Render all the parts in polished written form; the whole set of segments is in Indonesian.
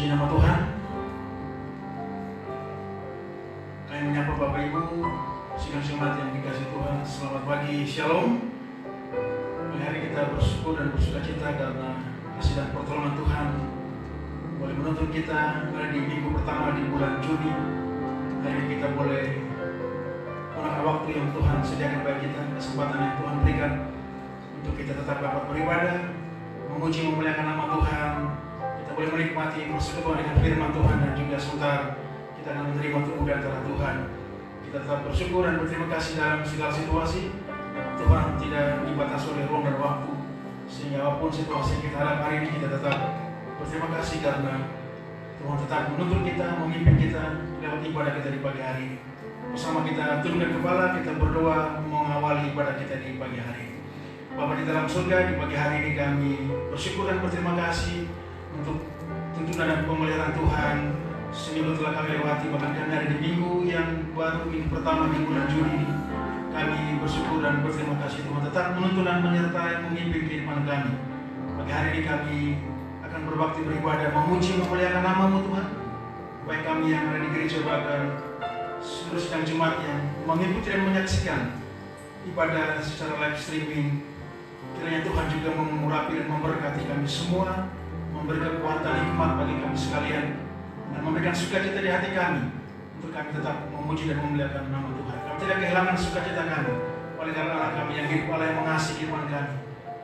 Puji nama Tuhan. Kami menyapa Bapak Ibu, sidang jemaat yang dikasih Tuhan. Selamat pagi, Shalom. Hari kita bersyukur dan bersukacita karena kasih dan pertolongan Tuhan boleh menuntun kita di minggu pertama di bulan Juni. Hari ini kita boleh gunakan waktu yang Tuhan sediakan bagi kita, kesempatan yang Tuhan berikan untuk kita tetap dapat beribadah, memuji memuliakan nama Tuhan. Kita boleh menikmati persekutuan dengan firman Tuhan dan juga sebentar kita akan menerima tubuh di antara Tuhan. Kita tetap bersyukur dan berterima kasih dalam segala situasi. Tuhan tidak dibatasi oleh ruang dan waktu, sehingga apapun situasi yang kita hadapi hari ini kita tetap berterima kasih karena Tuhan tetap menuntun kita, memimpin kita lewat ibadah kita di pagi hari ini. Bersama kita tundukkan kepala, kita berdoa mengawali ibadah kita di pagi hari ini. Bapa di dalam surga, di pagi hari ini kami bersyukur dan berterima kasih untuk tuntunan dan pemeliharaan Tuhan. Seminggu telah kami lewati, bahkan kami ada di minggu yang baru, minggu pertama di bulan Juni ini. Kami bersyukur dan berterima kasih Tuhan tetap menuntun dan menyertai memimpin kehidupan kami. Pagi hari ini kami akan berbakti beribadah, memuji memuliakan nama-Mu Tuhan. Baik kami yang ada di gereja bahkan seluruh sidang jemaat yang mengikuti dan menyaksikan ibadah secara live streaming. Kiranya Tuhan juga mengurapi dan memberkati kami semua, memberi kekuatan hikmat bagi kami sekalian, dan memberikan sukacita di hati kami untuk kami tetap memuji dan memuliakan nama Tuhan. Kami tidak kehilangan sukacita kami oleh karena Allah kami yang hidup, Allah yang mengasihi kehidupan kami,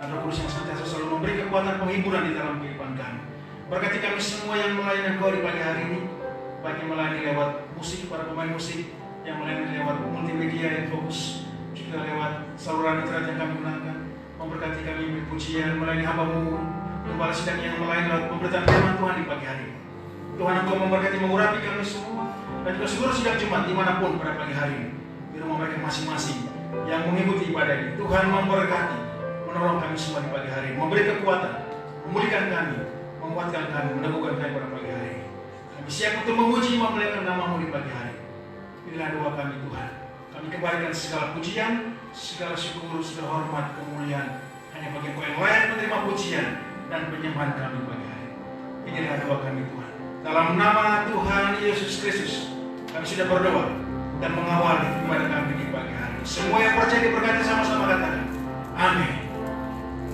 dan Roh Kudus yang senantiasa selalu memberi kekuatan penghiburan di dalam kehidupan kami. Berkati kami semua yang melayani Engkau di pagi hari ini, baik yang melayani lewat musik, para pemain musik, yang melayani lewat multimedia yang fokus, juga lewat saluran internet yang kami gunakan. Memberkati kami pujian melayani hamba-Mu, Gembala sidang yang melayani lewat pemberitaan firman Tuhan di pagi hari ini. Tuhan Engkau memberkati mengurapi kami semua dan juga seluruh sidang jemaat dimanapun pada pagi hari ini. Di rumah mereka masing-masing yang mengikuti ibadah ini, Tuhan memberkati, menolong kami semua di pagi hari ini, memberi kekuatan, memulihkan kami, menguatkan kami, meneguhkan kami pada pagi hari ini. Kami siap untuk memuji memuliakan nama-Mu di pagi hari. Inilah doa kami Tuhan. Kami kembalikan segala pujian, segala syukur, segala hormat, kemuliaan hanya bagi Engkau yang layak menerima pujian dan penyembahan kami pagi hari. Inilah doa kami Tuhan. Dalam nama Tuhan Yesus Kristus, kami sudah berdoa dan mengawali ibadah kami di pagi hari. Semua yang percaya diberkati sama-sama katakan, amin.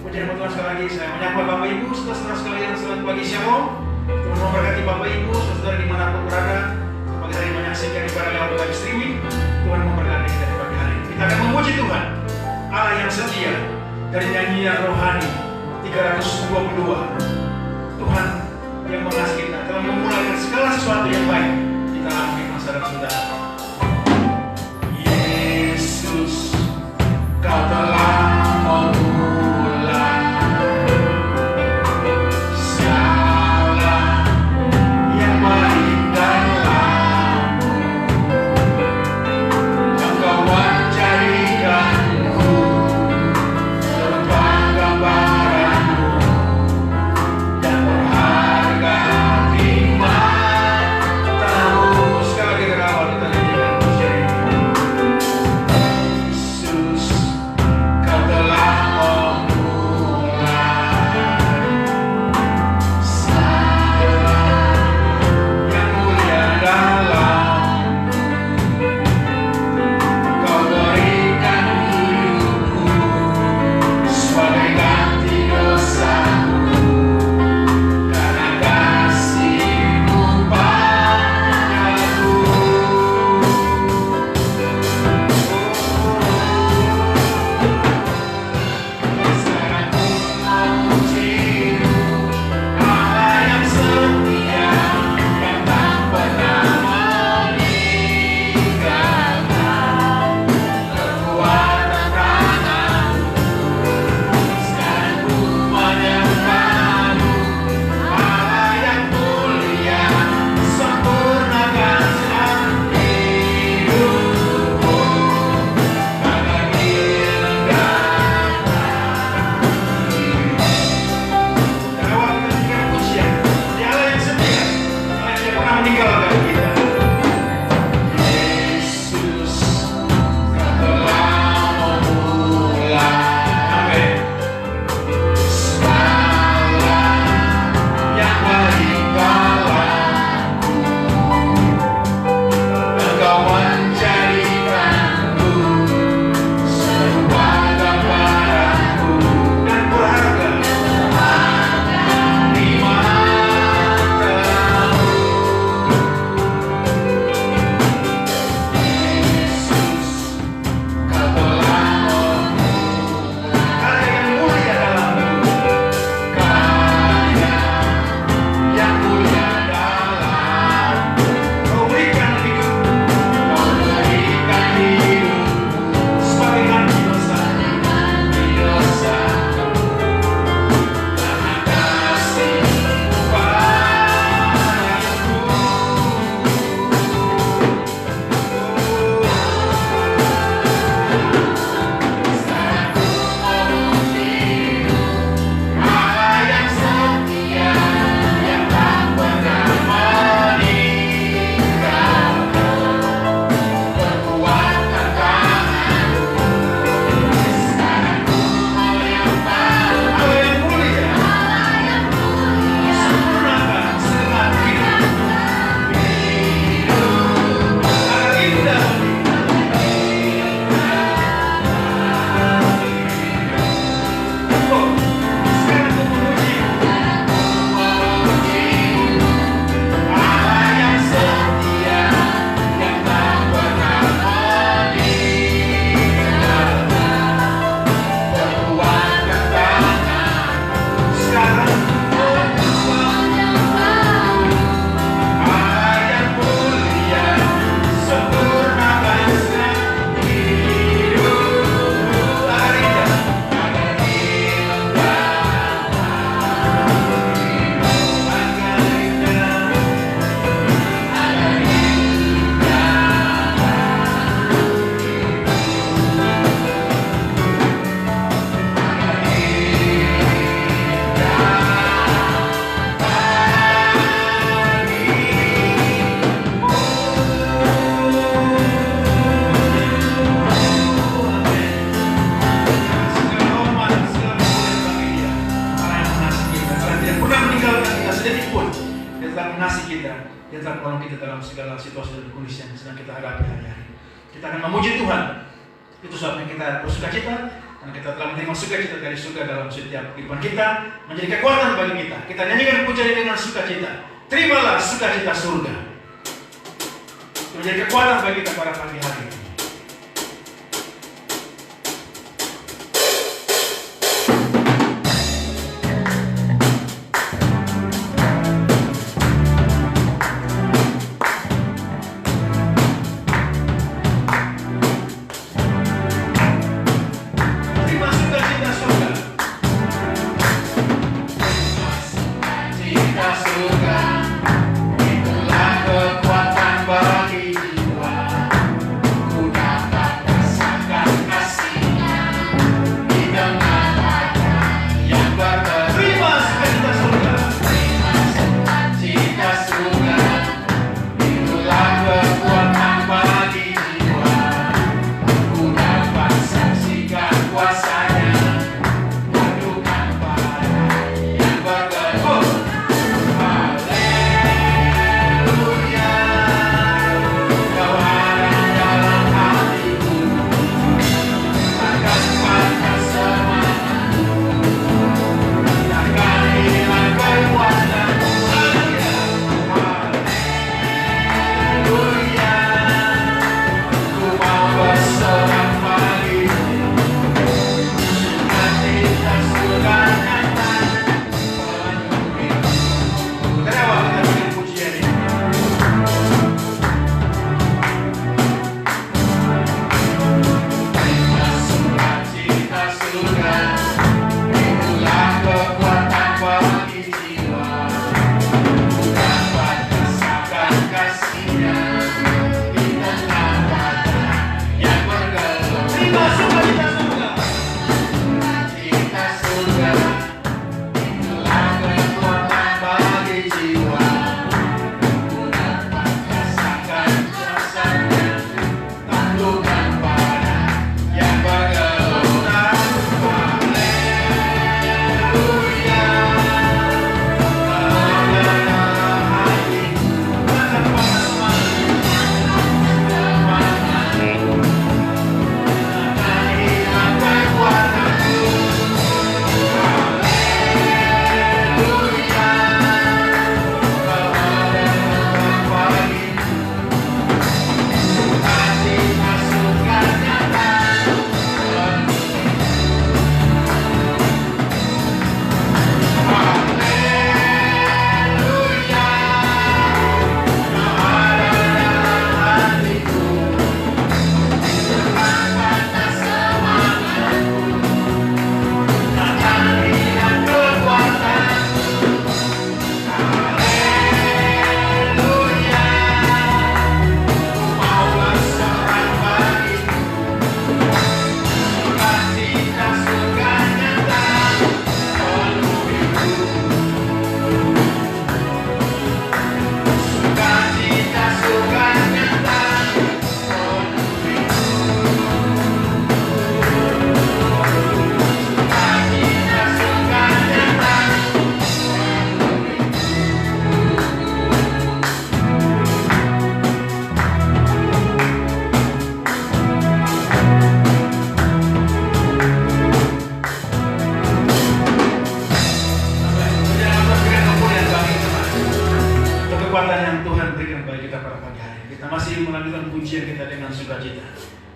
Puji nama Tuhan sekali lagi. Saya menyapa Bapak Ibu, saudara-saudara sekalian, selamat pagi, Shalom. Tuhan memberkati Bapak Ibu, saudara dimanapun berada. Pagi hari menyaksikan ibadah lewat live streaming. Tuhan memberkati kita di pagi hari. Kita akan memuji Tuhan, Allah yang setia, dari nyanyian rohani 322. Tuhan yang mengasihi kita telah memulaikan segala sesuatu yang baik di dalam kehidupan saudara-saudara. Yesus, Kau telah memulai segala yang baik dalamku. Engkau menjadikanku terbang gambaranmu dan berharga hikmat terus pagi hari. Kita akan memuji Tuhan. Itu sebabnya kita bersuka cita, karena kita telah menerima sukacita dari surga dalam setiap kehidupan kita, menjadi kekuatan bagi kita. Kita nyanyikan pujian dengan sukacita. Terimalah sukacita surga. Itu menjadi kekuatan bagi kita pada pagi hari ini.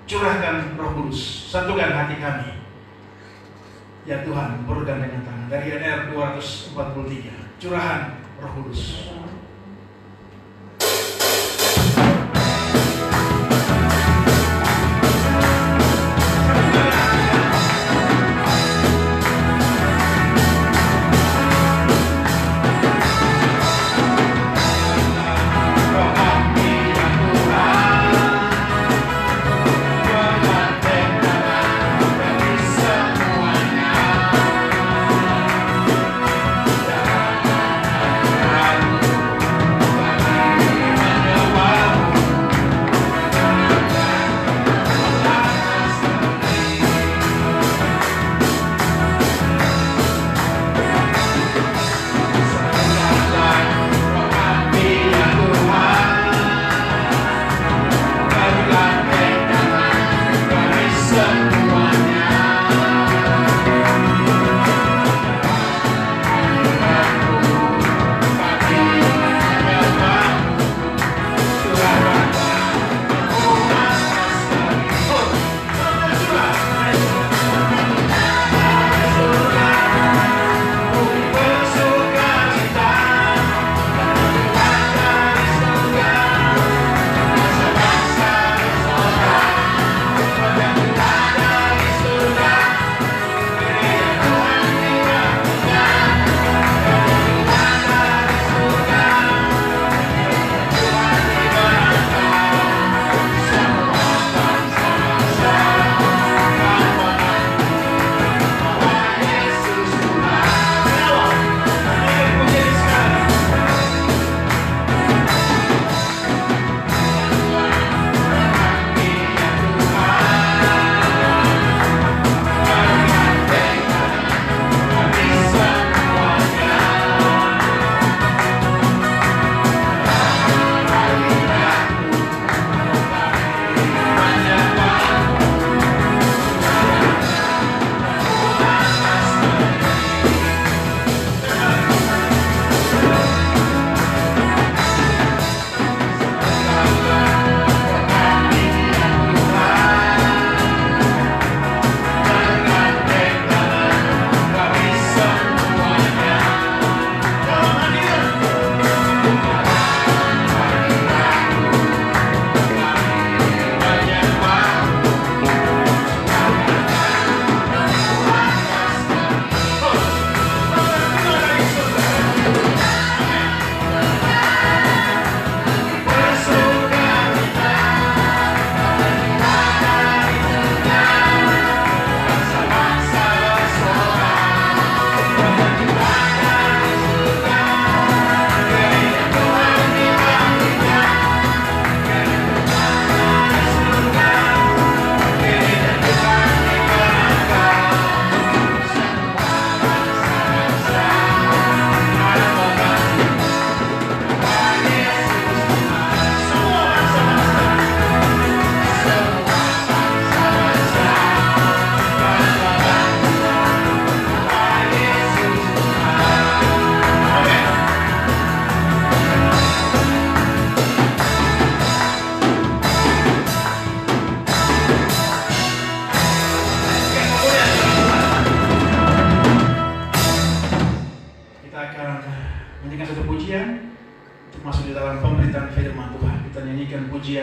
Curahkan Roh Kudus, satukan hati kami. Ya Tuhan, bergandengan tangan. Dari NR 243, curahan Roh Kudus. Semuanya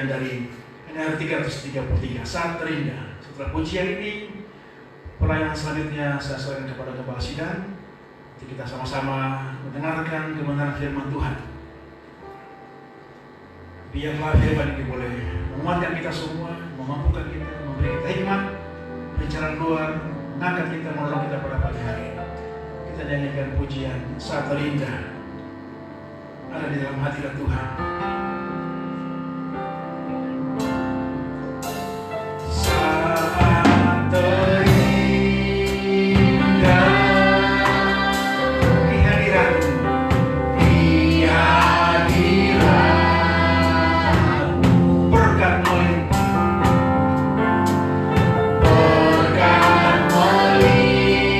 pujian dari NR 333, Saat Terindah. Setelah pujian ini, pelayanan selanjutnya saya serahkan kepada Kepala Sidang. Jadi kita sama-sama mendengarkan kebenaran firman Tuhan. Biarlah firman ini boleh menguatkan kita semua, memampukan kita, memberi kita hikmat, bicara keluar, mengangkat kita, menolong kita pada pagi hari ini. Kita nyanyikan pujian Saat Terindah ada di dalam hati Tuhan. Saat terindah di hadirat-Mu, di hadirat berkat melimpah, berkat melimpah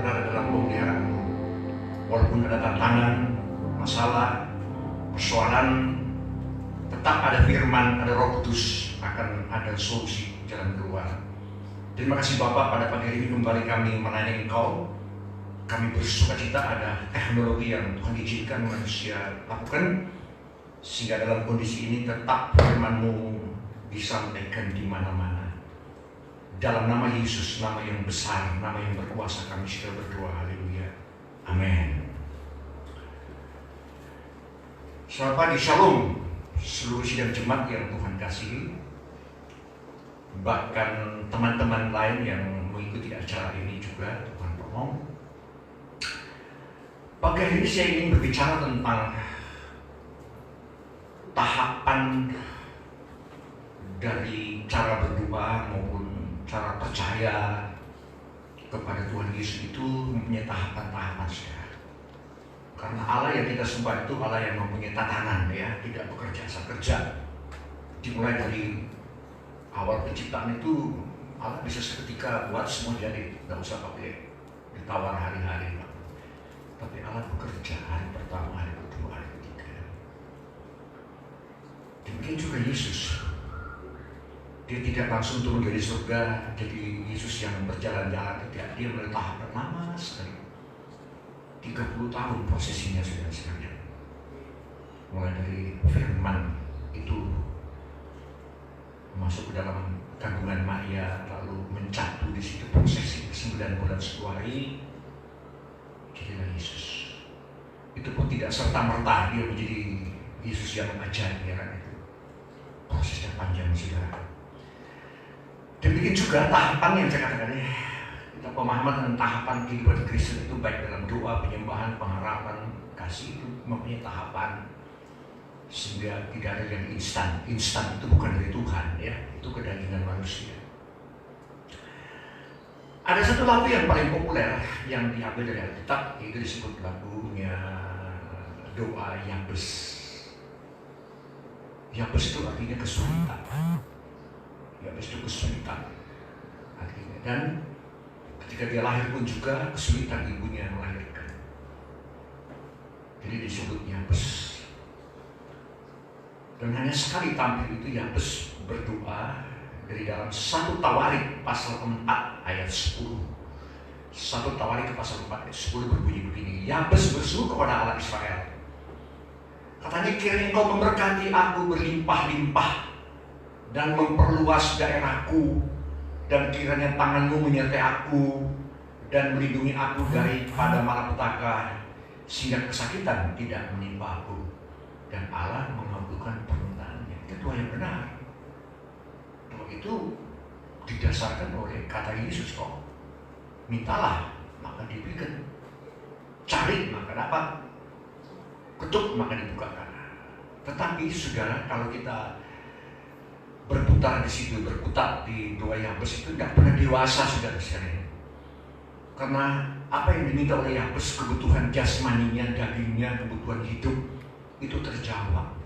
ada padamu. Walaupun ada tantangan, masalah, persoalan, tetap ada firman, ada Roh Kudus, akan ada solusi jalan keluar. Terima kasih Bapak, pada pagi hari ini kembali kami melayani Engkau. Kami bersukacita ada teknologi yang Tuhan izinkan manusia lakukan, sehingga dalam kondisi ini tetap firman-Mu disampaikan di mana-mana. Dalam nama Yesus, nama yang besar, nama yang berkuasa, kami sudah berdoa. Haleluya. Amin. Selamat pagi, Shalom seluruh sidang jemaat yang Tuhan kasihi, bahkan teman-teman lain yang mengikuti acara ini juga Tuhan tolong. Pagi hari ini saya ingin berbicara tentang tahapan dari cara berdoa maupun cara percaya kepada Tuhan Yesus itu mempunyai tahapan-tahapan, saudara. Karena Allah yang kita sembah itu Allah yang mempunyai tatanan, ya, tidak bekerja asal kerja. Dimulai dari awal penciptaan itu Allah bisa seketika buat semua jadi, nggak usah pakai ditawar hari-hari, Pak. Tapi Allah bekerja hari pertama, hari kedua, hari ketiga. Demikian juga Yesus. Dia tidak langsung turun dari surga jadi Yesus yang berjalan-jalan, tidak. Dia melalui tahap lama sekali. 30 tahun prosesinya, saudara sekalian. mulai dari firman itu masuk ke dalam kandungan Maria, lalu mencatu di situ prosesi 9 bulan 10 hari, jadilah Yesus. Itu pun tidak serta-merta dia menjadi Yesus yang ajaib, ya kan? Itu prosesnya panjang, saudara. Demikian juga tahapan yang saya katakan ya, kita pemahaman tentang tahapan kehidupan Kristen itu baik dalam doa, penyembahan, pengharapan, kasih itu mempunyai tahapan, sehingga tidak ada yang instan. Instan itu bukan dari Tuhan, ya, itu kedagingan manusia. Ada satu lagu yang paling populer yang diambil dari Alkitab, itu disebut lagunya doa Yabes. Yabes itu artinya kesulitan. Yabes itu kesulitan artinya. Dan ketika dia lahir pun juga kesulitan ibunya melahirkan. Jadi disebut Yabes. Dan hanya sekali tampil itu Yabes berdoa dari dalam 1 Tawarik pasal 4 ayat 10. 1 Tawarik pasal 4 ayat 10 berbunyi begini. Yabes berseru kepada Allah Israel. Katanya, kiranya Engkau memberkati aku berlimpah-limpah dan memperluas daerahku, dan kiranya tanganmu menyertai aku dan melindungi aku daripada malapetaka, sehingga kesakitan tidak menimpa aku. Dan Allah mengabulkan permintaannya. Itu doa yang benar. Doa itu didasarkan oleh kata Yesus kok. Mintalah maka diberikan, cari maka dapat, ketuk maka dibukakan. Tetapi saudara, kalau kita berputar di situ, berputar di doa Yabes itu tidak pernah dewasa, saudara-saudara. Karena apa yang diminta oleh Yabes, kebutuhan jasmaninya, dagingnya, kebutuhan hidup itu terjawab.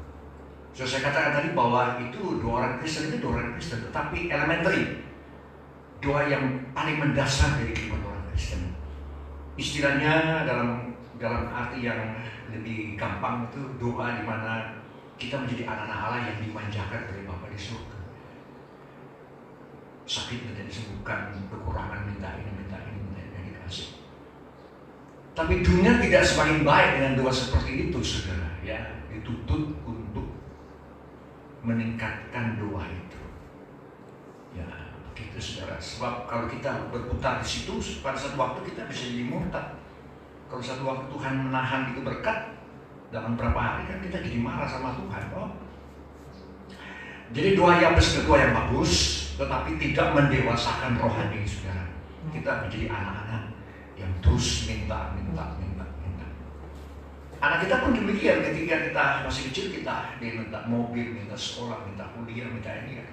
So, saya katakan tadi bahwa itu doa orang Kristen, itu doa orang Kristen, tetapi elementary, doa yang paling mendasar dari kehidupan orang Kristen. Istilahnya dalam arti yang lebih gampang itu doa di mana kita menjadi anak-anak Allah yang dimanjakan oleh Bapa di surga. Sakit minta disembuhkan, kekurangan minta ini dikasih. Tapi dunia tidak semakin baik dengan doa seperti itu, saudara. Ya, dituntut untuk meningkatkan doa itu. Ya, begitu saudara. Sebab kalau kita berputar di situ, pada satu waktu kita bisa jadi murtad. Kalau satu waktu Tuhan menahan itu berkat, dalam berapa hari kan kita jadi marah sama Tuhan. Oh. Jadi doa Yabes itu doa yang bagus, tetapi tidak mendewasakan rohani, saudara. Kita menjadi anak-anak yang terus minta. Anak kita pun demikian, ketika kita masih kecil dia minta mobil, minta sekolah, minta kuliah, minta ini ya.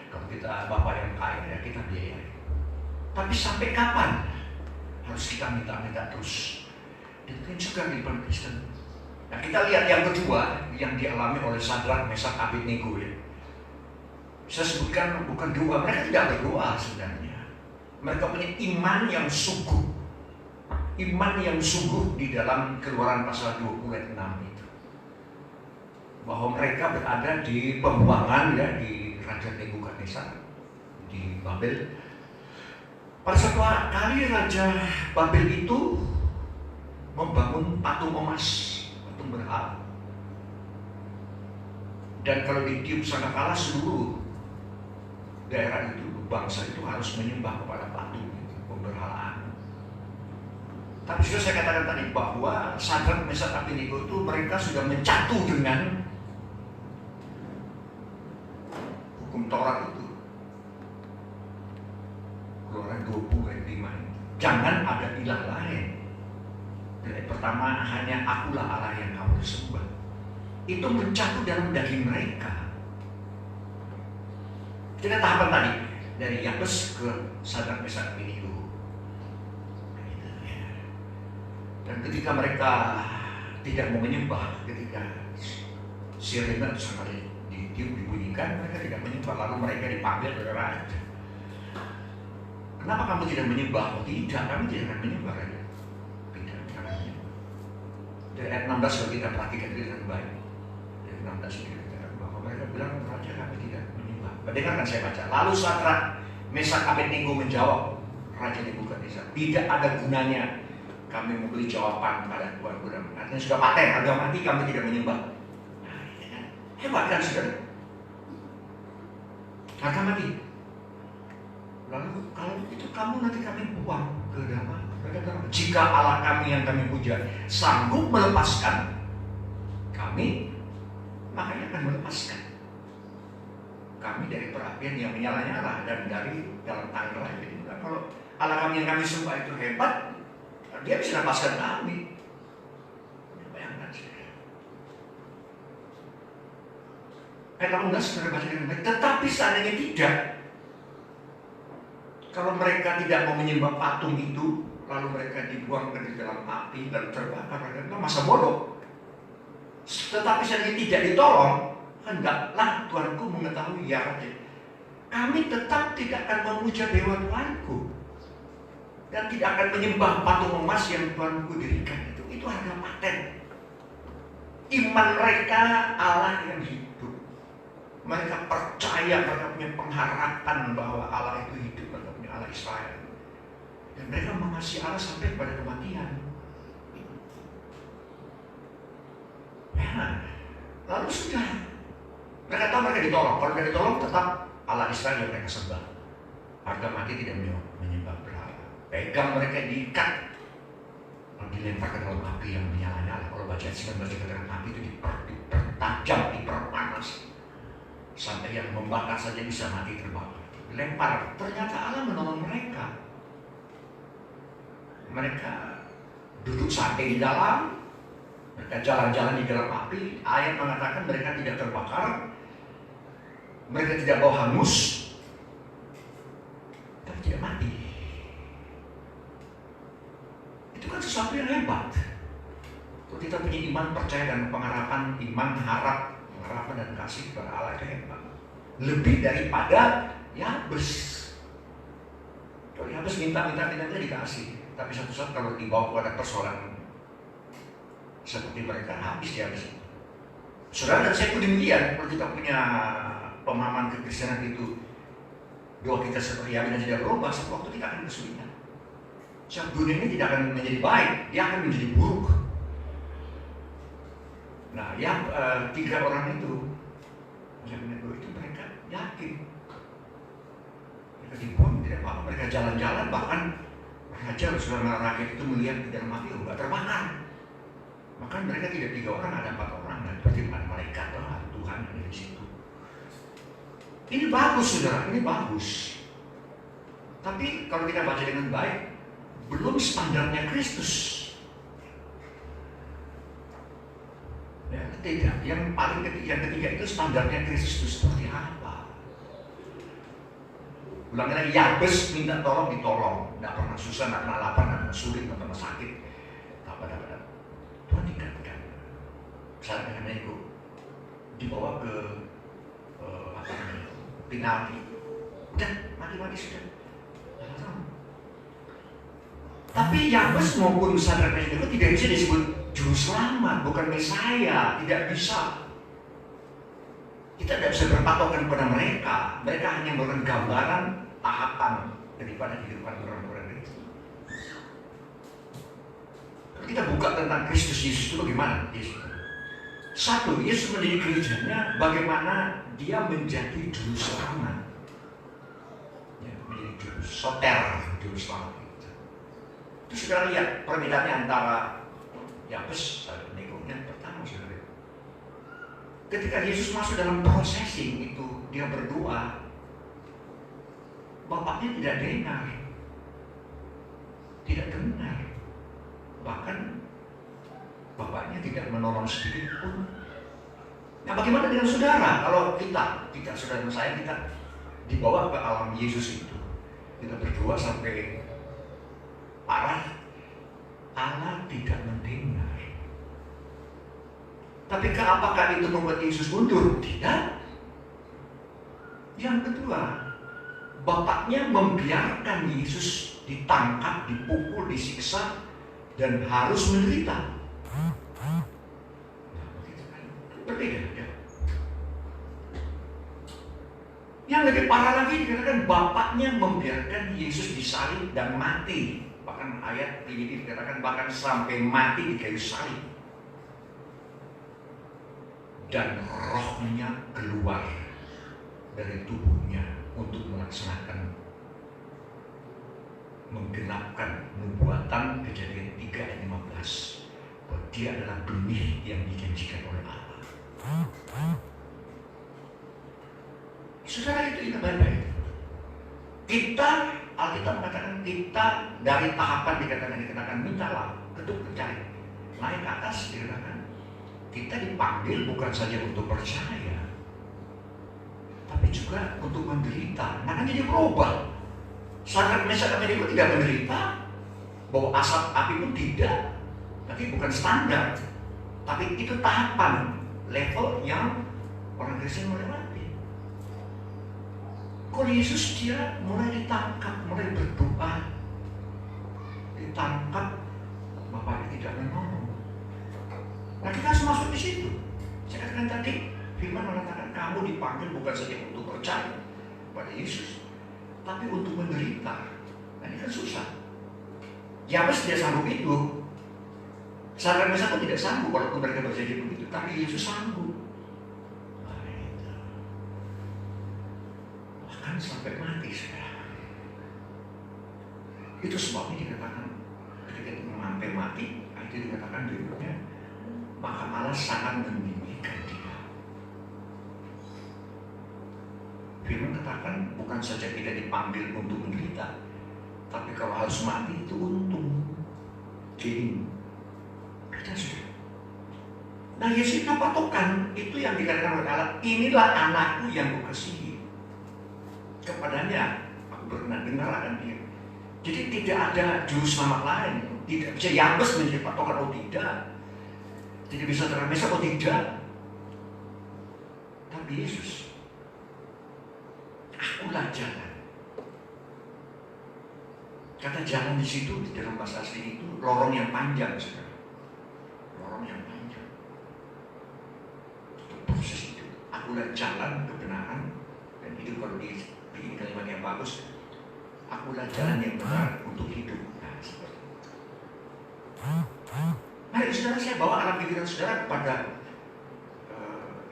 Kalau kita bapak yang kaya ya kita biayai. Tapi sampai kapan harus kita minta terus? Itu juga di Kristen. Nah, kita lihat yang kedua yang dialami oleh Sadrak, Mesak, Abednego ya. Saya sebutkan bukan doa, mereka tidak berdoa sebenarnya. Mereka punya iman yang sungguh. Iman yang sungguh di dalam Keluaran pasal 26 itu. Bahwa mereka berada di pembuangan ya, di Raja Nebukadnezar di Babel. Pada suatu kali Raja Babel itu membangun patung emas, patung berhala. Dan kalau ditiup sangkakala seluruh daerah itu, bangsa itu harus menyembah kepada patung itu, pemberhalaan. Tapi sudah saya katakan tadi bahwa Sadrak, Mesak, Abednego itu mereka sudah mencatu dengan hukum Taurat itu. Keluaran 20 ayat 5 itu. Jangan ada ilah lain. Ayat pertama, hanya akulah Allah yang kamu sembah. Itu mencatu dalam daging mereka. Jadi tahapan tadi dari Yabes ke Sadrak, Mesak, Abednego. Dan ketika mereka tidak mau menyembah, ketika sirena sekali ditiup dibunyikan, mereka tidak menyembah. Lalu mereka dipanggil oleh raja. Kenapa kamu tidak menyembah? Oh, tidak, kami tidak akan menyembah raja. Tidak akan menyembah. Dari ayat 16 kalau kita perhatikan itu dengan baik. Dari 16 ini dikatakan bahwa mereka bilang raja kami tidak menyembah. Dengarkan saya baca. Lalu Sadrak, Mesak, Abednego menjawab Raja Nebukadnezar, tidak ada gunanya kami memberi jawaban pada Tuhan. Artinya sudah paten, harga mati kami tidak menyembah. Hebat kan saudara? Harga mati. Lalu kalau itu kamu nanti kami buang ke dalam. Jika Allah kami yang kami puja sanggup melepaskan kami, makanya akan melepaskan kami dari perapian yang menyala-nyala dan dari dalam tangan lain. Kalau Allah kami yang kami sembah itu hebat, Dia bisa lepaskan kami. Bayangkan saudara. Kalau enggak saudara baca dengan baik, tetapi seandainya tidak, kalau mereka tidak mau menyembah patung itu, lalu mereka dibuang ke dalam api dan terbakar, itu masa bodoh. Tetapi seandainya tidak ditolong, hendaklah Tuanku mengetahui ya, kami tetap tidak akan memuja dewa Tuanku dan tidak akan menyembah patung emas yang Tuanku dirikan. Itu harga paten. Iman mereka Allah yang hidup. Mereka percaya, mereka punya pengharapan bahwa Allah itu hidup, mereka punya Allah Israel. Dan mereka mengasihi Allah sampai pada kematian. Ya, lalu sudah. Mereka tahu mereka ditolong. Kalau mereka ditolong, tetap Allah Israel yang mereka sembah. Harga mati tidak menyembah berhala. Pegang mereka diikat, lalu dilempar ke dalam api yang menyala-nyala. Kalau baca 19 dikatakan api itu dipertajam, diperpanas, sampai yang membakar saja bisa mati terbakar. Dilempar. Ternyata Allah menolong mereka. Mereka duduk santai di dalam, mereka jalan-jalan di dalam api. Ayat mengatakan mereka tidak terbakar, mereka tidak bau hangus, tapi tidak mati. Itu kan sesuatu yang hebat. Kalau kita punya iman, percaya dan pengharapan, iman, harapan dan kasih kepada Allah itu hebat. Lebih daripada Yabes. Kalau Yabes minta-minta dikasih, tapi satu saat kalau dibawa kepada persoalan seperti mereka, habis Yabes. Saudara dan saya pun demikian. Kalau kita punya pemahaman kekristenan itu, doa kita seperti Yabes dan tidak berubah, satu waktu kita akan kesulitan. Sebab dunia ini tidak akan menjadi baik, dia akan menjadi buruk. Nah, yang 3 orang itu, yang itu mereka yakin. Mereka dibuang, tidak apa-apa. Mereka jalan-jalan, bahkan raja saudara rakyat itu melihat di dalam api, enggak terbakar. Maka mereka tidak 3 orang, ada 4 orang. Dan pertimbangan malaikat, Tuhan ada di situ. Ini bagus saudara, ini bagus. Tapi kalau kita baca dengan baik, belum standarnya Kristus. Ya, tidak. Yang paling ketiga itu standarnya Kristus itu seperti apa? Ulangi lagi, Yabes minta tolong, ditolong. Tidak pernah susah, tidak pernah lapar, tidak pernah sulit, tidak pernah sakit. Tuhan tingkatkan. Misalnya dengan itu dibawa ke penalti. Udah, mati-mati sudah. Tapi Yabes maupun Sadrak Meshach itu tidak bisa disebut juru selamat, bukan Mesaya, tidak bisa. Kita tidak bisa berpatokan kepada mereka. Mereka hanya memberikan gambaran tahapan daripada kehidupan orang-orang itu. Kalau kita buka tentang Kristus Yesus itu bagaimana? Satu, Yesus menjadi gerejanya, bagaimana dia menjadi juru selamat. Ya, menjadi juru soter, juru selamat. Itu saudara lihat perbedaannya antara Yabes dan Nego. Yang pertama saudara, ketika Yesus masuk dalam processing itu, dia berdoa, bapaknya tidak dengar, tidak dengar, bahkan bapaknya tidak menolong sedikit pun. Nah, bagaimana dengan saudara? Kalau kita saudara saya, kita dibawa ke alam Yesus itu, kita berdoa sampai parah, Allah tidak mendengar. Tapi apakah itu membuat Yesus mundur? Tidak. Yang kedua, bapaknya membiarkan Yesus ditangkap, dipukul, disiksa, dan harus menderita. Berbeda. Ya. Yang lebih parah lagi dikatakan bapaknya membiarkan Yesus disalib dan mati. Bahkan ayat ini dikatakan bahkan sampai mati di kayu salib. dan rohnya keluar dari tubuhnya untuk melaksanakan, menggenapkan nubuatan Kejadian 3 ayat 15 bahwa dia adalah benih yang dijanjikan oleh Allah. Saudara, itu ingat baik-baik. Kita, Alkitab mengatakan kita dari tahapan dikatakan mintalah, ketuk mencari, naik ke atas dikatakan kita dipanggil bukan saja untuk percaya, tapi juga untuk menderita. Makanya dia berubah. Sadrak Mesak Abednego tidak menderita, bahwa asap api pun tidak, tapi bukan standar. Tapi itu tahapan, level yang orang Kristen melewati. Kalau Yesus dia mulai ditangkap, mulai berdoa, ditangkap, Bapaknya tidak menolong. Nah, kita harus masuk di situ. Saya katakan tadi, firman mengatakan kamu dipanggil bukan saja untuk percaya pada Yesus, tapi untuk menderita. Nah, ini kan susah. Yabes tidak sanggup itu. Sadrak Mesak pun tidak sanggup walaupun mereka berjanji begitu, tapi Yesus sanggup. Nah, itu. Bahkan sampai mati sekarang. Itu sebabnya dikatakan ketika sampai mati, itu dikatakan berikutnya, maka Allah sangat meninggikan dia. Firman katakan bukan saja kita dipanggil untuk menderita, tapi kalau harus mati itu untung, gain. Kita sudah. Nah, Yesus itu patokan, itu yang dikatakan oleh Allah. Inilah anakku yang kukasihi. Kepadanya aku berkenan, dengar akan dia. Jadi tidak ada juru selamat lain. Tidak bisa Yabes menjadi patokan, oh tidak. Tidak bisa termesa, oh tidak. Tapi Yesus, akulah jalan. Kata jalan di situ di dalam bahasa asli itu lorong yang panjang, saudara. Lorong yang panjang. Itu proses itu. Akulah jalan kebenaran dan hidup. Kalau bikin kalimat yang bagus, akulah jalan yang benar untuk hidup. Nah, seperti itu. Mari saudara, saya bawa alam pikiran saudara kepada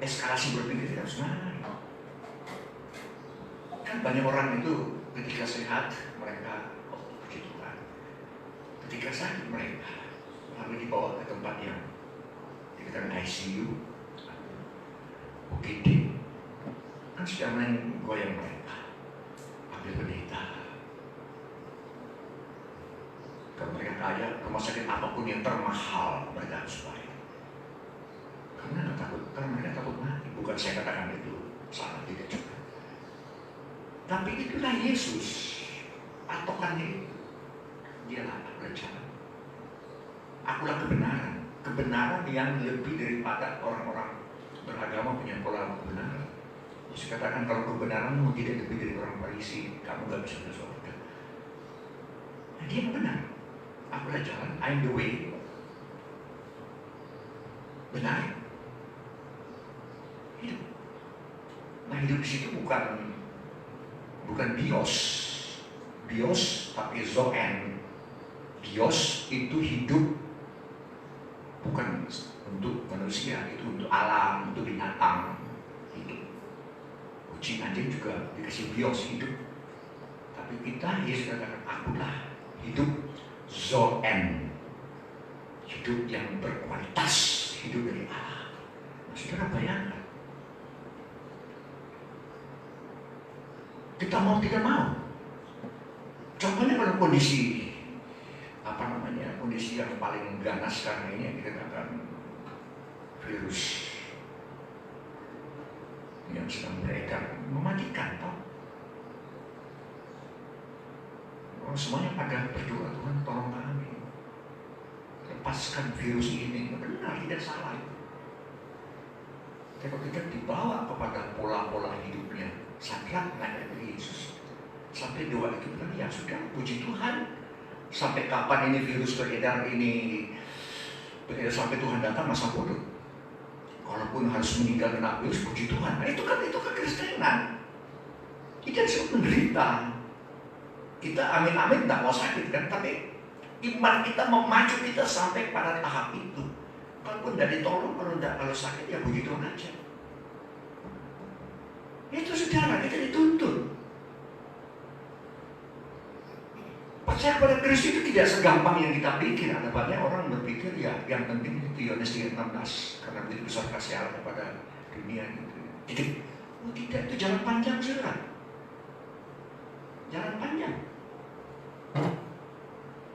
eskalasi berpikir kita saudara. Kan banyak orang itu ketika sehat mereka puji Tuhan. Ketika sakit mereka lalu dibawa ke tempat yang dikatakan ICU, UGD, kan sudah main goyang mereka, ambil pendeta. Kalau mereka kaya, rumah sakit apapun yang termahal mereka harus bayar. Karena mereka takut mati. Bukan saya katakan itu salah, tidak juga. Tapi itulah Yesus, patokannya itu. Dialah akulah jalan. Akulah kebenaran. Kebenaran yang lebih daripada orang-orang beragama punya pola kebenaran. Yesus katakan kalau kebenaranmu tidak lebih dari orang Farisi, kamu gak bisa masuk surga. Nah, dia benar. Akulah jalan, I'm the way. Benar. Hidup. Nah, hidup di situ bukan bios, tapi zoen. Bios itu hidup bukan untuk manusia, itu untuk alam, untuk binatang hidup. Kucing anjing juga dikasih bios hidup. Tapi kita, Yesus katakan, akulah hidup zoen, hidup yang berkualitas, hidup dari Allah. Nah, saudara bayangkan, kita mau tidak mau. Contohnya kalau kondisi kondisi yang paling ganas sekarang ini yang dikatakan virus yang sedang beredar, mematikan, toh. Semuanya pada berdoa, Tuhan tolong kami, lepaskan virus ini. Benar, tidak salah itu. Tapi kalau kita dibawa kepada pola-pola hidupnya Sadrak naik dari Yesus, sampai doa itu bilang, ya sudah, puji Tuhan. Sampai kapan ini virus beredar ini beredar sampai Tuhan datang, masa bodoh. Walaupun harus meninggal kena virus, puji Tuhan. Nah, itu kan kekristenan. Kita disebut menderita. Kita amin-amin tidak mau sakit kan, tapi iman kita memacu kita sampai pada tahap itu. Kalaupun tidak ditolong, kalau sakit ya puji Tuhan aja. Itu saudara, kita dituntut. Percaya pada Kristus itu tidak segampang yang kita pikir. Ada banyak orang berpikir ya yang penting itu Yohanes 3:16 karena begitu besar kasih Allah kepada dunia gitu. Oh tidak, itu jalan panjang saudara. Jalan panjang.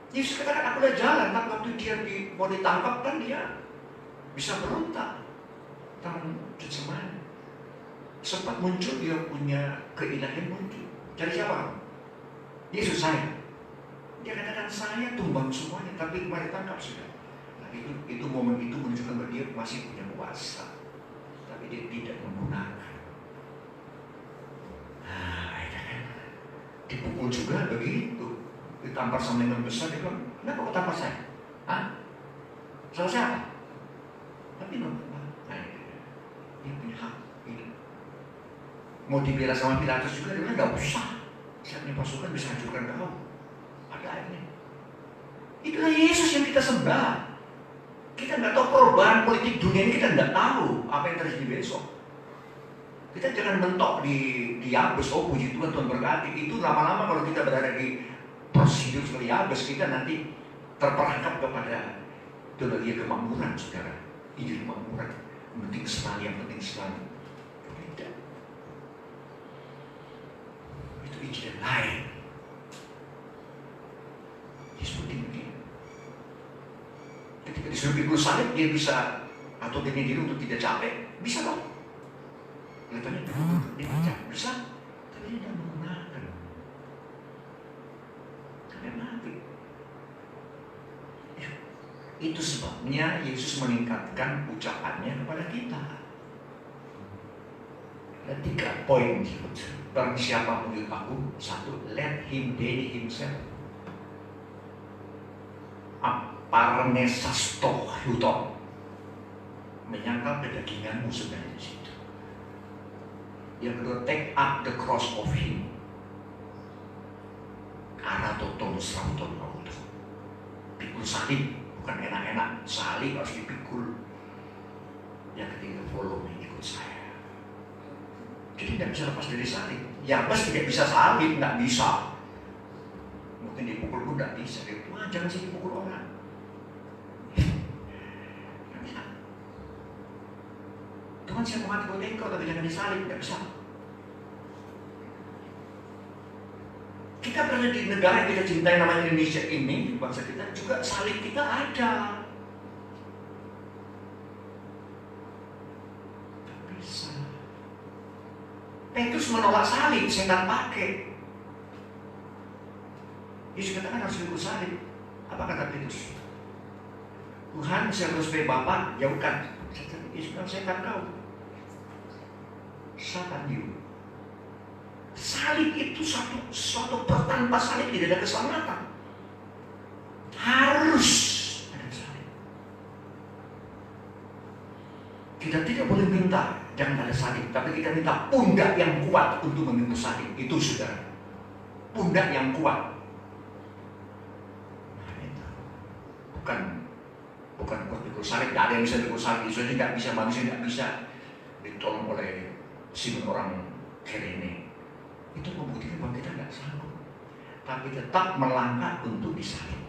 Yesus katakan aku udah jalan, tapi waktu dia mau ditangkap kan dia bisa berontak. Taman Getsemani sempat muncul, dia punya keilahian muncul. Cari siapa? Yesus saya. Dia katakan saya tumbang semuanya, tapi kemarin tangkap sudah. Nah, itu momen itu menunjukkan bahwa dia masih punya kuasa, tapi dia tidak menggunakan. Nah, itu kan dipukul juga begitu, ditampar sama yang besar. Dia bilang, kenapa kau tampar saya? Hah? Salah siapa? Tapi dia punya hak ini. Mau dibela sama Pilatus juga, dia bilang nggak usah. Saya punya pasukan bisa hancurkan kau. Akhirnya. Itulah Yesus yang kita sembah. Kita nggak tahu perubahan politik dunia ini, kita nggak tahu apa yang terjadi besok. Kita jangan mentok di Yabes, oh puji Tuhan, Tuhan berkati. Itu lama-lama kalau kita berada di proses hidup seperti Yabes, kita nanti terperangkap kepada teologi kemakmuran, saudara. Injil kemakmuran, yang penting selalu, yang penting selalu. Tidak. Itu Injil yang lain. Seperti begini. Ketika disuruh pikul salib, dia bisa atau dia diri untuk tidak capek, bisa loh. Kelihatannya dia tidak bisa, tapi dia tidak menggunakan. Karena mati. Ya, itu sebabnya Yesus meningkatkan ucapannya kepada kita. Ada 3 poin disebut. Barang siapa mengikut aku, 1, let him daily himself. Parmesasto huton, menyangkal kedaginganmu sebenarnya di situ. Yang kedua, take up the cross of him. Aratoton srauton auto. Pikul salib, bukan enak-enak. Salib harus dipikul. Yang ketiga, follow me, ikut saya. Jadi tidak bisa lepas dari salib. Yabes tidak bisa salib, tidak bisa. Mungkin dipukul pun tidak bisa. Wah, jangan sih dipukul orang. Tuhan saya mau mati buat engkau, tapi jangan disalib, tidak bisa. Kita berada di negara yang kita cintai namanya Indonesia ini, bangsa kita juga salib kita ada. Tidak bisa. Petrus menolak salib, setan pakai. Yesus katakan harus ikut salib. Apa kata Petrus? Tuhan, saya harus sebagai Bapak, jauhkan. Yesus bilang, saya akan kau. Satan you. Salib itu suatu tanpa salib tidak ada keselamatan. Harus ada salib. Kita tidak boleh minta jangan ada salib, tapi kita minta pundak yang kuat untuk memikul salib. Itu saudara, pundak yang kuat. Nah, itu bukan kuat pikul salib. Tidak ada yang bisa pikul salib. Soalnya tidak bisa, manusia tidak bisa ditolong oleh Simon orang Kirene. Itu membuktikan bahwa kita tidak sanggup, tapi tetap melangkah untuk disalib.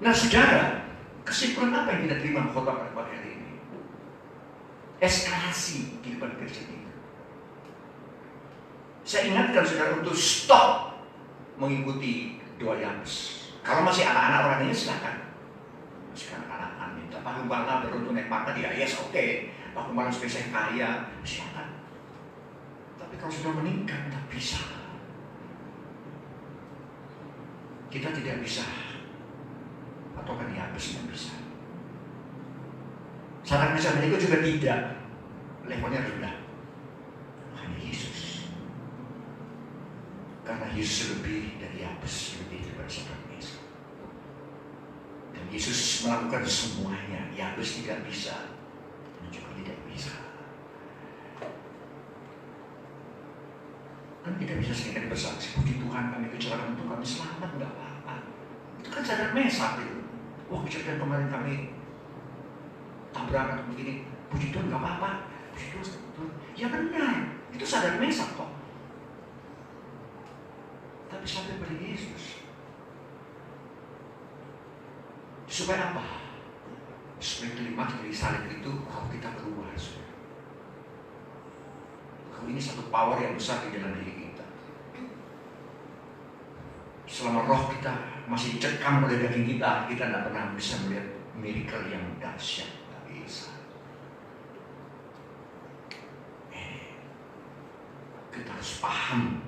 Nah saudara, kesimpulan apa yang kita terima khotbah pada hari ini? Eskalasi kehidupan Kristen itu. Saya ingatkan saudara untuk stop mengikuti doa Yabes. Kalau masih anak-anak orangnya silakan. Masih anak-anak minta Pak Gembala beruntung naik pangkat, ya yes oke. Pak Gembala spesial kaya, silakan. Tapi kalau sudah meningkat, tak bisa. Kita tidak bisa. Atau kan Yabes tidak bisa. Saran Mesias itu juga tidak. Levelnya rendah. Hanya Yesus. Karena Yesus lebih dari Yabes, lebih daripada saran Mesias. Dan Yesus melakukan semuanya. Yabes tidak bisa. Juga tidak bisa. Kan kita bisa sekali bersaksi, puji Tuhan kami kecelakaan itu kami selamat, nggak apa-apa. Itu kan sadar Mesias itu. Wah, kejadian kemarin kami tabrakan begini, puji Tuhan gak apa-apa, puji Tuhan. Ya benar, itu sadar mesak kok. Tapi sampai pada Yesus. Supaya apa? Supaya klimaks dari salib itu roh kita keluar. Kalau ini satu power yang besar di dalam diri kita. Selama roh kita masih dicekam oleh daging kita tidak pernah bisa melihat miracle yang dahsyat. Tidak bisa. Kita harus paham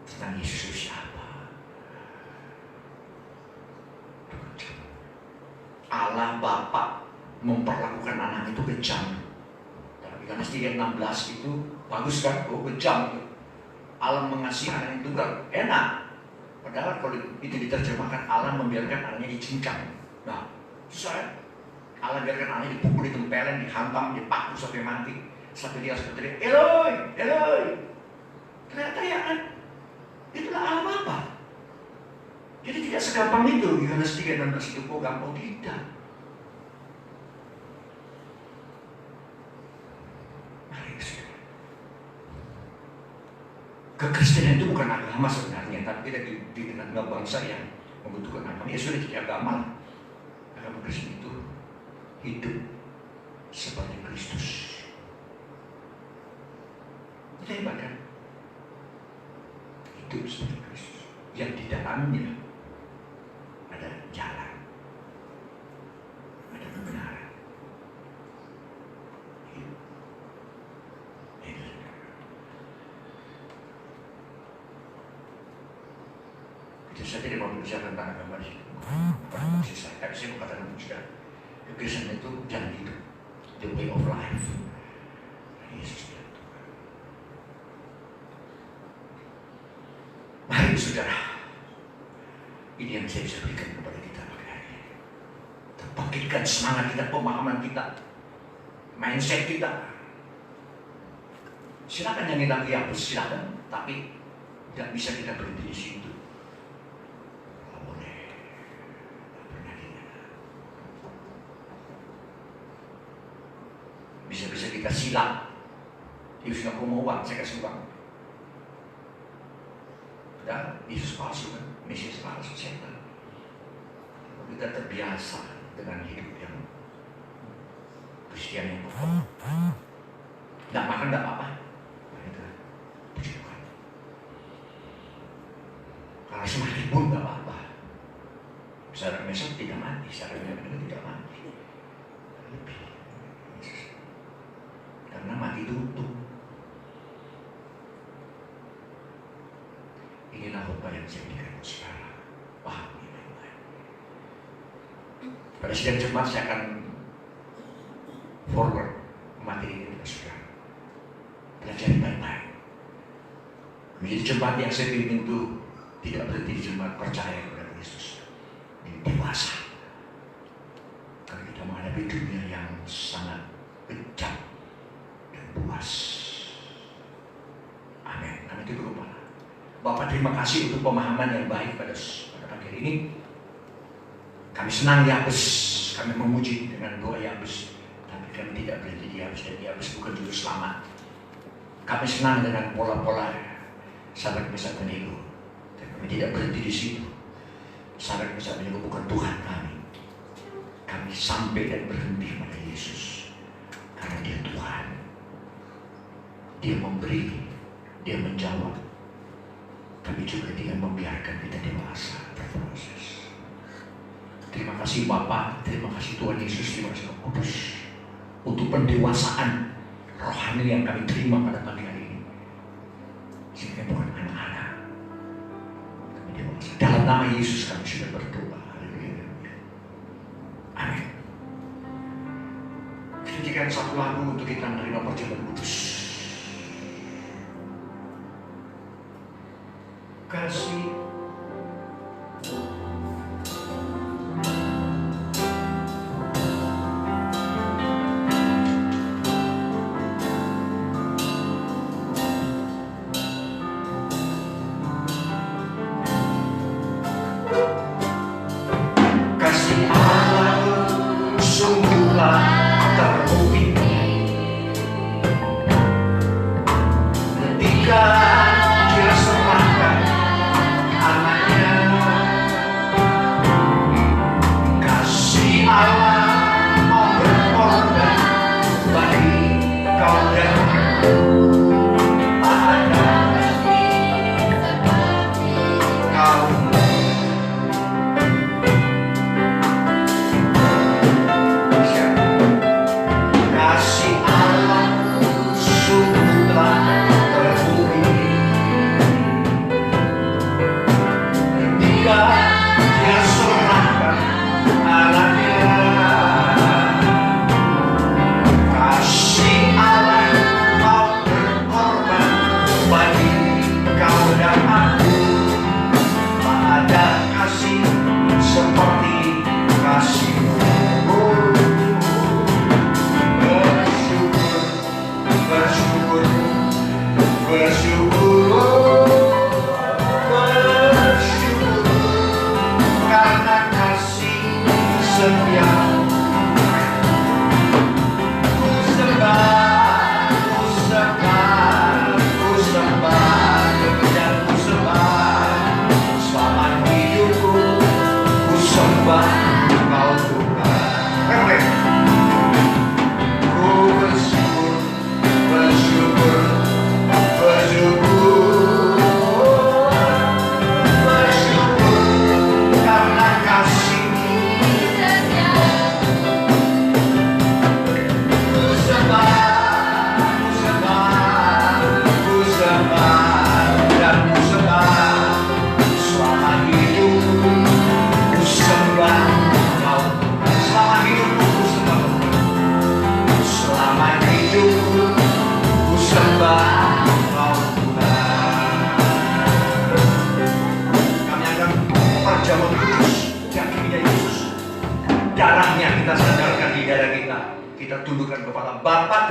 tentang Yesus siapa. Allah Bapa memperlakukan anak itu kejam. Dalam Yohanes 3:16 itu bagus kan? Oh, kejam. Allah mengasihi anak itu enak. Padahal kalau itu diterjemahkan Allah membiarkan anaknya dicincang. Nah, susah ya? Allah biarkan anaknya dipukul, ditempelin, dihantam, dipaku sampai mati. Sampai dia harus berteriak, Eloi, Eloi. Ternyata ya kan, itulah Allah Bapa. Jadi tidak segampang itu. Yohanes 3:16 itu kok gampang, tidak. Kekristenan itu bukan agama sebenarnya, tapi kita di tengah bangsa yang membutuhkan agama. Ya sudah, jadi agama. Agama Kristen itu hidup seperti Kristus. Itu hebat kan? Hidup seperti Kristus. Yang di dalamnya ada jalan, ada kebenaran. Saya tidak mau berbicara tentang agama di sini. Tapi saya mau katakan juga, kekristenan itu jalan hidup, the way of life. Yesus bilang Tuhan. Mari saudara, ini yang saya bisa berikan kepada kita pada hari ini. Terbangkitkan semangat kita, pemahaman kita, mindset kita. Silakan yang kita hapus, silakan, tapi tidak bisa kita berhenti di situ. Bisa-bisa kita silap. Yesus nggak mau uang, saya kasih uang. Dan Yesus palsu kan, Mesias palsu, setan. Kita terbiasa dengan hidup yang Kristen yang pokok. Nggak makan nggak apa-apa. Puji Tuhan. Kalau semakin pun nggak apa-apa. Secara Mesias tidak mati, secara benar-benar tidak mati. Lebih. Karena mati itu utuh. Inilah khotbah yang saya berikan sekarang. Pahami baik-baik. Pada sidang jemaat saya akan forward materi ini kepada saudara. Pelajari baik-baik. Menjadi jemaat yang saya pimpin itu tidak berhenti di jemaat percaya kepada Yesus. Ini dewasa. Karena kita menghadapi dunia yang sangat kejam. Puas. Amin. Kami itu berdoa. Bapak, terima kasih untuk pemahaman yang baik pada pagi hari ini. Kami senang Yabes, kami memuji dengan doa Yabes, tapi kami tidak berhenti di Yabes, dan Yabes bukan juru selamat. Kami senang dengan pola-pola Sahabat Meshak dan Abednego, dan kami tidak berhenti di situ. Sahabat Meshak dan Abednego bukan Tuhan kami. Kami sampai dan berhenti pada Yesus, karena Dia Tuhan. Dia memberi, Dia menjawab, tapi juga Dia membiarkan kita dewasa berproses. Terima kasih Bapa, terima kasih Tuhan Yesus, terima kasih Roh Kudus untuk pendewasaan rohani yang kami terima pada pagi hari ini. Sehingga bukan anak-anak, kami dewasa. Dalam nama Yesus kami sudah berdoa. Haleluya. Amin. Kita nyanyikan satu lagu untuk kita menerima perjamuan kudus. Kasih kasih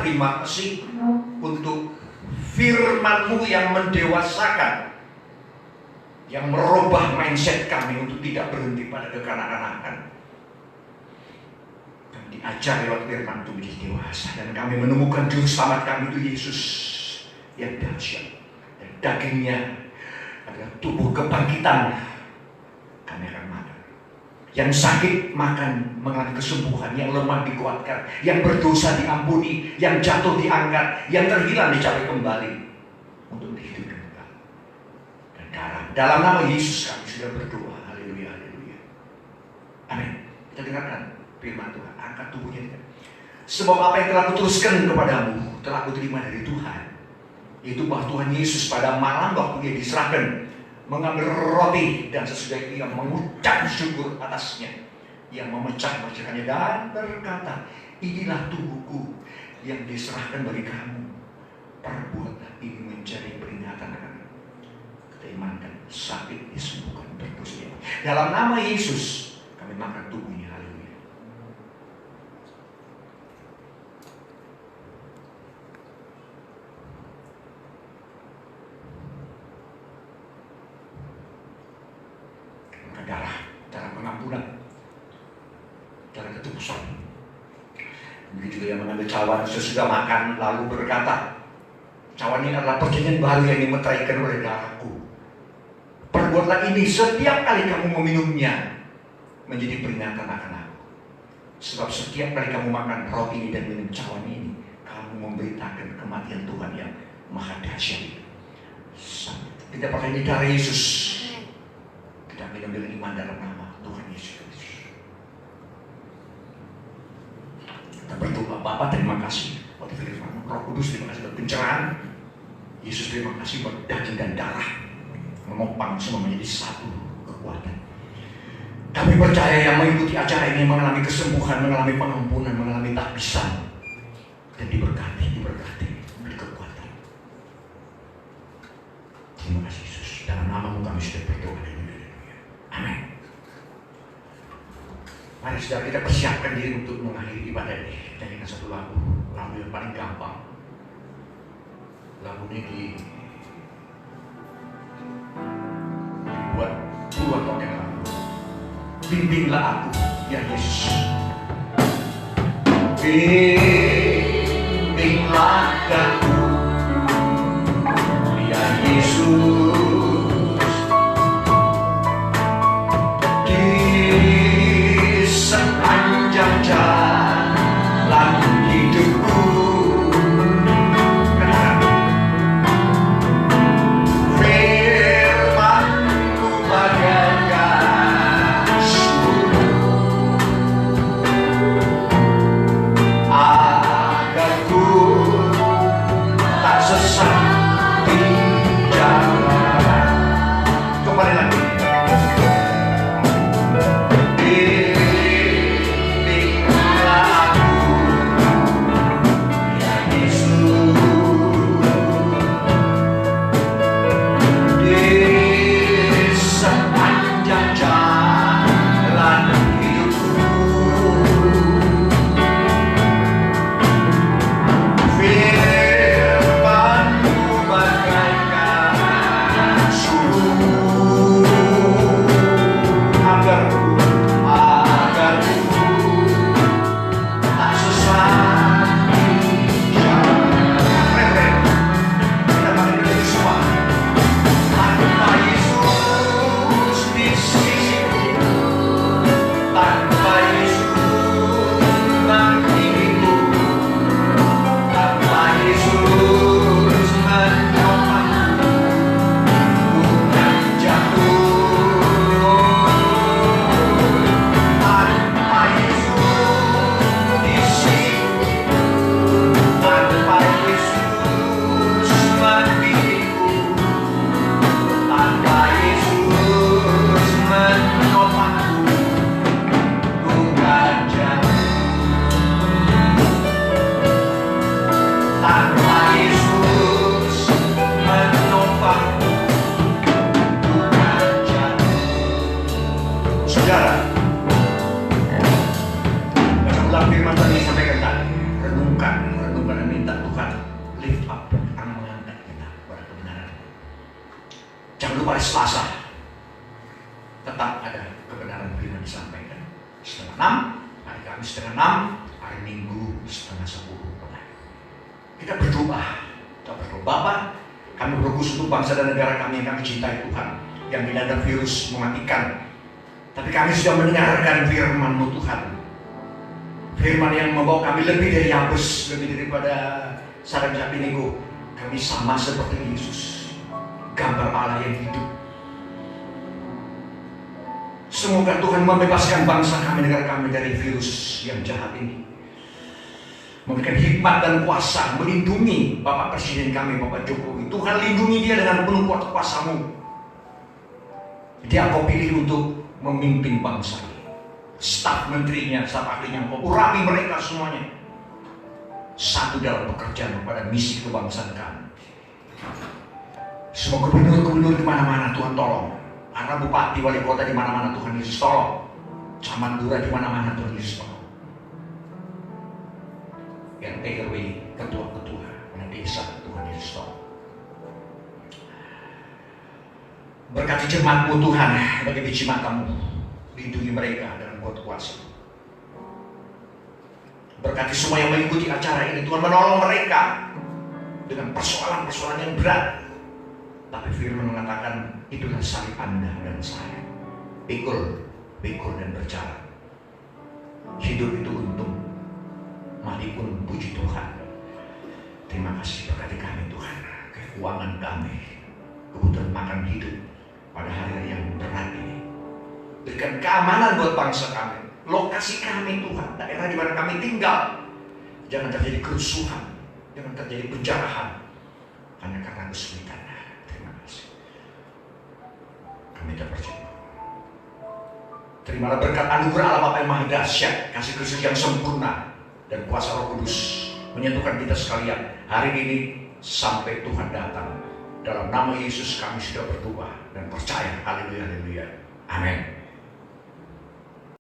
Terima kasih untuk firman-Mu yang mendewasakan, yang merubah mindset kami untuk tidak berhenti pada kekanak-kanakan. Kami diajar lewat firman itu menjadi dewasa, dan kami menemukan juru selamat kami itu Yesus yang dahsyat, dan dagingnya adalah tubuh kebangkitan. Kami akan makan. Yang sakit makan, mengalami kesembuhan, yang lemah dikuatkan, yang berdosa diampuni, yang jatuh diangkat, yang terhilang dicapai kembali untuk dihidupkan kembali. Dan dalam nama Yesus kami sudah berdoa. Haleluya, haleluya. Amin. Kita dengarkan firman Tuhan. Angkat tubuhnya. Sebab apa yang telah kuteruskan kepadamu telah kuterima dari Tuhan, yaitu bahwa Tuhan Yesus pada malam waktu Dia diserahkan mengambil roti, dan sesudah itu Ia mengucap syukur atasnya, Ia memecah-mecahkannya dan berkata, inilah tubuhku yang diserahkan bagi kamu, perbuatlah ini menjadi peringatan akan kita imankan, sakit disembuhkan, berdosa. Dalam nama Yesus kami makan tubuhnya. Haleluya. darah pengampunan, darah ketebusan. Begitu juga yang mengambil cawan sesudah makan lalu berkata, cawan ini adalah perjanjian baru yang dimeteraikan oleh darahku. Perbuatlah ini setiap kali kamu meminumnya menjadi peringatan akan aku. Sebab setiap kali kamu makan roti ini dan minum cawan ini, kamu memberitakan kematian Tuhan yang maha dahsyat. Kita pakai ini darah Yesus. Kita minum dengan iman dalam nama Tuhan Yesus Kristus. Kita berdoa, Bapa terima kasih buat firman, Roh Kudus terima kasih buat pencerahan, Yesus terima kasih buat daging dan darah menopang semua menjadi satu kekuatan. Kami percaya yang mengikuti acara ini mengalami kesembuhan, mengalami pengampunan, mengalami takbisan, dan diberkati, beri kekuatan. Terima kasih Yesus. Dalam nama-Mu kami sudah berdoa. Amin. Mari saudara kita persiapkan diri untuk mengakhiri ibadah ini. Kita nyanyikan satu lagu yang paling gampang. Lagu ini dibuat puluhan tahun yang lalu. Bimbinglah aku, ya Yesus. Bimbinglah aku, ya Yesus. Sepanjang jalan hidupku, karena sesat di jalan. Kembali lagi. Selasa tetap ada kebenaran firman disampaikan setengah 6, hari Kamis setengah 6, hari Minggu setengah 10. Kita berdoa Bapa, kami berfokus untuk bangsa dan negara kami yang kami cintai Tuhan, yang tidak ada virus mematikan, tapi kami sudah mendengarkan firman-Mu Tuhan, firman yang membawa kami lebih dari Yabes, lebih daripada Sarang Abednego. Kami sama seperti Yesus, gambar Allah yang hidup. Semoga Tuhan membebaskan bangsa kami, negara kami dari virus yang jahat ini. Memberikan hikmat dan kuasa, melindungi Bapak Presiden kami, Bapak Jokowi. Tuhan lindungi dia dengan penuh kuasa-Mu. Dia Kau pilih untuk memimpin bangsa ini. Staf menterinya, staf ahlinya, Kau urapi mereka semuanya satu dalam pekerjaan kepada misi kebangsaan kami. Semua gubernur-gubernur di mana-mana Tuhan tolong. Karena bupati, wali kota di mana-mana Tuhan Yesus tolong. Camat lurah di mana-mana Tuhan Yesus tolong. Yang RW, ketua-ketua, yang desa Tuhan Yesus tolong. Berkati jemaat-Mu Tuhan, bagi biji mata-Mu, lindungi mereka dengan kuat kuasa. Berkati semua yang mengikuti acara ini, Tuhan menolong mereka dengan persoalan-persoalan yang berat. Tapi firman mengatakan itulah salib Anda dan saya. Pikul dan berjalan. Hidup itu untung, mati pun puji Tuhan. Terima kasih berkati kami Tuhan, keuangan kami, kebutuhan makan hidup pada hari yang berat ini. Berikan keamanan buat bangsa kami, lokasi kami Tuhan, daerah di mana kami tinggal. Jangan terjadi kerusuhan, jangan terjadi penjarahan hanya karena kesulitan. Kami percaya. Terimalah berkat anugerah Allah Bapa yang Maha Dahsyat, kasih Kristus yang sempurna, dan kuasa Roh Kudus menyatukan kita sekalian hari ini sampai Tuhan datang. Dalam nama Yesus kami sudah berdoa dan percaya. Haleluya, haleluya. Amin.